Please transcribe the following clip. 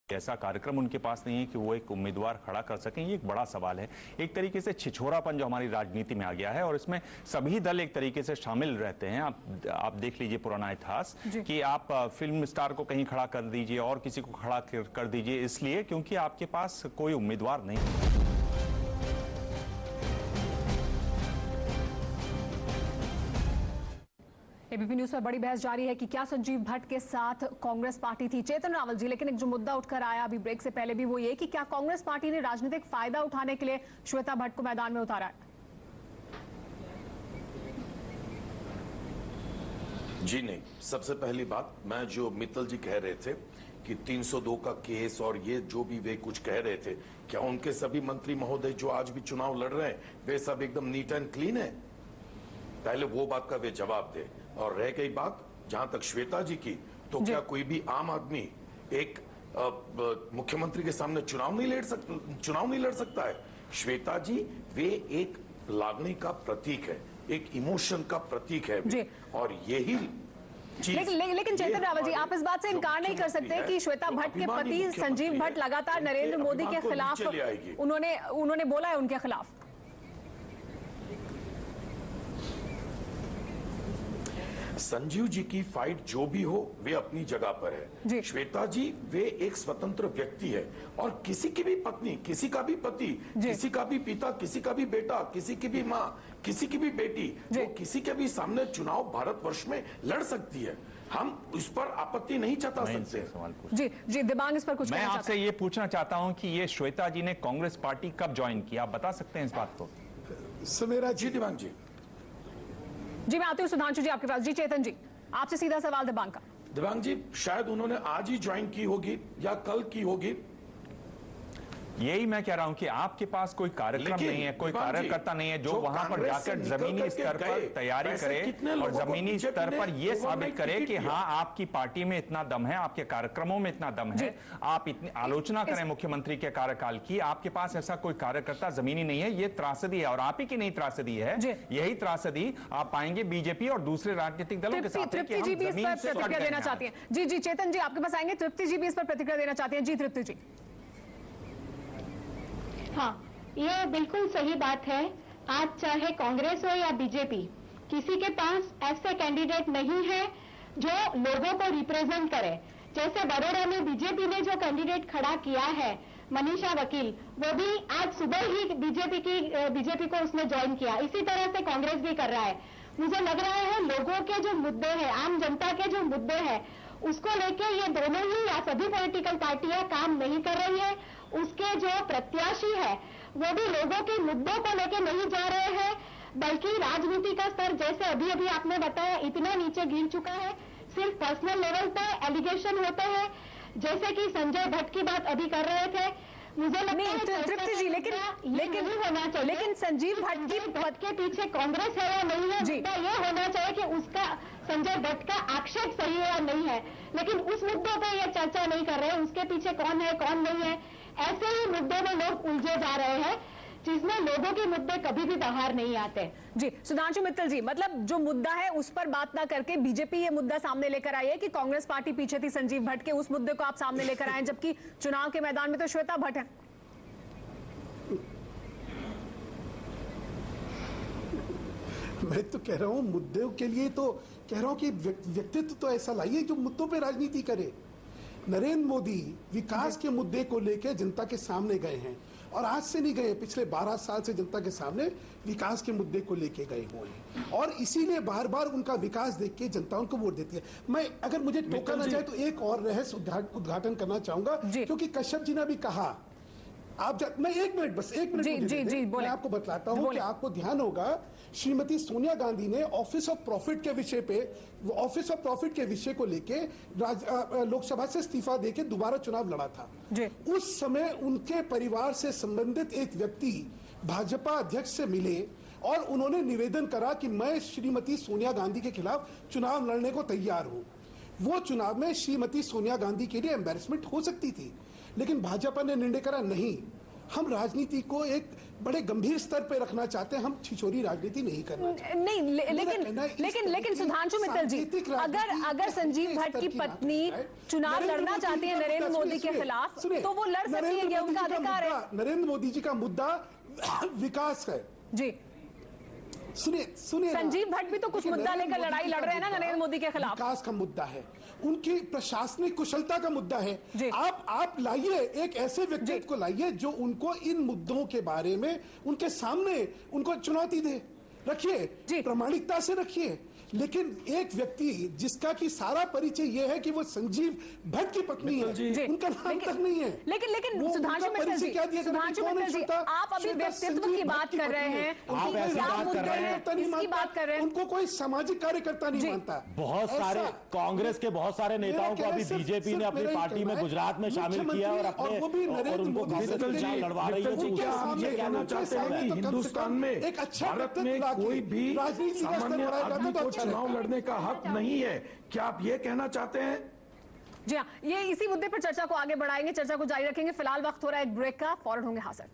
ऐसा कार्यक्रम उनके पास नहीं है कि वो एक उम्मीदवार खड़ा कर सकें। ये एक बड़ा सवाल है। एक तरीके से छिछोरापन जो हमारी राजनीति में आ गया है और इसमें सभी दल एक तरीके से शामिल रहते हैं। आप देख लीजिए पुराना इतिहास कि आप फिल्म स्टार को कहीं खड़ा कर दीजिए और किसी को खड़ा कर दीजिए, इसलिए क्योंकि आपके पास कोई उम्मीदवार नहीं। एबीपी न्यूज पर बड़ी बहस जारी है कि क्या संजीव भट्ट के साथ कांग्रेस पार्टी थी। चेतन रावल जी, लेकिन एक जो मुद्दा उठकर आया अभी ब्रेक से पहले भी वो ये कि क्या कांग्रेस पार्टी ने राजनीतिक फायदा उठाने के लिए श्वेता भट्ट को मैदान में उतारा है? जी नहीं। सबसे पहली बात, मैं जो मित्तल जी कह रहे थे कि 302 का केस और ये जो भी वे कुछ कह रहे थे, क्या उनके सभी मंत्री महोदय जो आज भी चुनाव लड़ रहे हैं वे सब एकदम नीट एंड क्लीन है? पहले वो बात का वे जवाब दे। और रह गई बात जहां तक श्वेता जी की, तो क्या कोई भी आम आदमी एक मुख्यमंत्री के सामने चुनाव नहीं लड़ सकता है? श्वेता जी वे एक लागनी का प्रतीक है, एक इमोशन का प्रतीक है और यही लेकिन चेतन रावल जी, आप इस बात से इनकार नहीं कर सकते कि श्वेता भट्ट के पति संजीव भट्ट लगातार नरेंद्र मोदी के खिलाफ उन्होंने बोला है उनके खिलाफ। संजीव जी की फाइट जो भी हो वे अपनी जगह पर है। श्वेता जी वे एक स्वतंत्र व्यक्ति है और किसी की भी पत्नी, किसी का भी पति, किसी का भी पिता, किसी का भी बेटा, किसी की भी माँ, किसी की भी बेटी, वो किसी के भी सामने चुनाव भारतवर्ष में लड़ सकती है। हम उस पर आपत्ति नहीं जता सकते। जी दिबांग, इस पर कुछ मैं आपसे ये पूछना चाहता हूँ कि ये श्वेता जी ने कांग्रेस पार्टी कब ज्वाइन किया, आप बता सकते हैं इस बात को? समेरा जी, दिबांग जी। जी मैं आती हूँ सुधांशु जी आपके पास। जी चेतन जी, आपसे सीधा सवाल दिबांग का। दिबांग जी, शायद उन्होंने आज ही ज्वाइन की होगी या कल की होगी। यही मैं कह रहा हूं कि आपके पास कोई कार्यक्रम नहीं है, कोई कार्यकर्ता नहीं है जो वहां पर जाकर जमीनी स्तर पर तैयारी करे और जमीनी स्तर पर यह साबित करे कि हाँ आपकी पार्टी में इतना दम है, आपके कार्यक्रमों में इतना दम है। आप इतनी आलोचना करें मुख्यमंत्री के कार्यकाल की, आपके पास ऐसा कोई कार्यकर्ता जमीनी नहीं है। ये त्रासदी है और आप ही की नहीं त्रासदी है। यही त्रासदी आप पाएंगे बीजेपी और दूसरे राजनीतिक दलों के साथ। तृप्ति जी भी इस पर प्रतिक्रिया देना चाहती है। जी चेतन जी आपके पास आएंगे। तृप्ति जी भी इस पर प्रतिक्रिया देना चाहती है। जी तृप्ति जी। हाँ, ये बिल्कुल सही बात है। आज चाहे कांग्रेस हो या बीजेपी, किसी के पास ऐसे कैंडिडेट नहीं है जो लोगों को रिप्रेजेंट करे। जैसे बड़ौदा में बीजेपी ने जो कैंडिडेट खड़ा किया है मनीषा वकील, वो भी आज सुबह ही बीजेपी को उसने ज्वाइन किया। इसी तरह से कांग्रेस भी कर रहा है। मुझे लग रहा है लोगों के जो मुद्दे हैं, आम जनता के जो मुद्दे हैं, उसको लेके ये दोनों ही या सभी पॉलिटिकल पार्टियां काम नहीं कर रही है। उसके जो प्रत्याशी है वो भी लोगों के मुद्दों को लेके नहीं जा रहे हैं, बल्कि राजनीति का स्तर जैसे अभी अभी आपने बताया इतना नीचे गिर चुका है। सिर्फ पर्सनल लेवल पे एलिगेशन होते हैं, जैसे कि संजय भट्ट की बात अभी कर रहे थे। मुझे लगता है तृप्ति जी, लेकिन नहीं होना चाहिए। लेकिन संजीव भट्ट के पीछे कांग्रेस है या नहीं है, मुद्दा ये होना चाहिए कि उसका संजय भट्ट का आक्षेप सही है या नहीं है। लेकिन उस मुद्दों पे ये चर्चा नहीं कर रहे हैं, उसके पीछे कौन है कौन नहीं है। ऐसे ही मुद्दों में लोग उलझे जा रहे हैं जिसमें लोगों के मुद्दे कभी भी बाहर नहीं आते। जी सुधांशु मित्तल जी, मतलब जो मुद्दा है उस पर बात ना करके बीजेपी ये मुद्दा सामने लेकर आई है कि कांग्रेस पार्टी पीछे थी संजीव भट्ट के, उस मुद्दे को आप सामने लेकर आए, जबकि चुनाव के मैदान में तो श्वेता भट्ट है। मैं तो कह रहा हूं मुद्दों के लिए तो कह रहा हूं कि व्यक्तित्व तो ऐसा लाइए जो मुद्दों पे राजनीति करे। नरेंद्र मोदी विकास के मुद्दे को लेकर जनता के सामने गए हैं और आज से नहीं गए, पिछले 12 साल से जनता के सामने विकास के मुद्दे को लेके गए हुए हैं और इसीलिए बार बार उनका विकास देख के जनता उनको वोट देती है। मैं अगर मुझे टोका ना जाए तो एक और रहस्य उद्घाटन करना चाहूंगा, क्योंकि कश्यप जी ने भी कहा, मैं एक मिनट मैं आपको बतलाता हूं कि आपको ध्यान होगा श्रीमती सोनिया गांधी ने ऑफिस ऑफ प्रॉफिट के विषय को लेके लोकसभा से इस्तीफा देके दोबारा चुनाव लड़ा था। उस समय उनके परिवार से संबंधित एक व्यक्ति भाजपा अध्यक्ष से मिले और उन्होंने निवेदन करा कि मैं श्रीमती सोनिया गांधी के खिलाफ चुनाव लड़ने को तैयार हूं। वो चुनाव में श्रीमती सोनिया गांधी के लिए एम्बैरेसमेंट हो सकती थी, लेकिन भाजपा ने निर्णय करा नहीं, हम राजनीति को एक बड़े गंभीर स्तर पे रखना चाहते हैं, हम छिछोरी राजनीति नहीं करना चाहते। नहीं, लेकिन सुधांशु मित्तल जी, अगर संजीव भट्ट की पत्नी चुनाव लड़ना चाहती है नरेंद्र मोदी के खिलाफ, तो वो लड़ सकती है, ये उनका अधिकार है। नरेंद्र मोदी जी का मुद्दा विकास है जी। सुनिए संजीव भट्ट भी तो कुछ मुद्दा लेकर लड़ाई लड़ रहे हैं ना नरेंद्र मोदी के खिलाफ। विकास का मुद्दा है, उनकी प्रशासनिक कुशलता का मुद्दा है। आप लाइए एक ऐसे व्यक्तित्व को लाइए जो उनको इन मुद्दों के बारे में उनके सामने उनको चुनौती दे, रखिए, प्रामाणिकता से रखिए। लेकिन एक व्यक्ति जिसका कि सारा परिचय यह है कि वो संजीव भट्ट की पत्नी है, उनका नाम तक नहीं है। लेकिन सुधांशु मित्तल जी, आप अभी व्यक्तित्व की बात कर रहे हैं, इसकी बात कर रहे हैं, उनको कोई सामाजिक कार्यकर्ता नहीं मानता। बहुत सारे कांग्रेस के बहुत सारे नेताओं को अभी बीजेपी ने अपनी पार्टी में गुजरात में शामिल किया और अपने उनको लड़वा रही है। हिंदुस्तान में एक अच्छा भारत में कोई भी सामान्य आदमी को चुनाव लड़ने का हक नहीं है, क्या आप ये कहना चाहते हैं? जी हाँ, ये इसी मुद्दे पर चर्चा को आगे बढ़ाएंगे, चर्चा को जारी रखेंगे। फिलहाल वक्त हो रहा है एक ब्रेक का, फौरन होंगे हाजिर।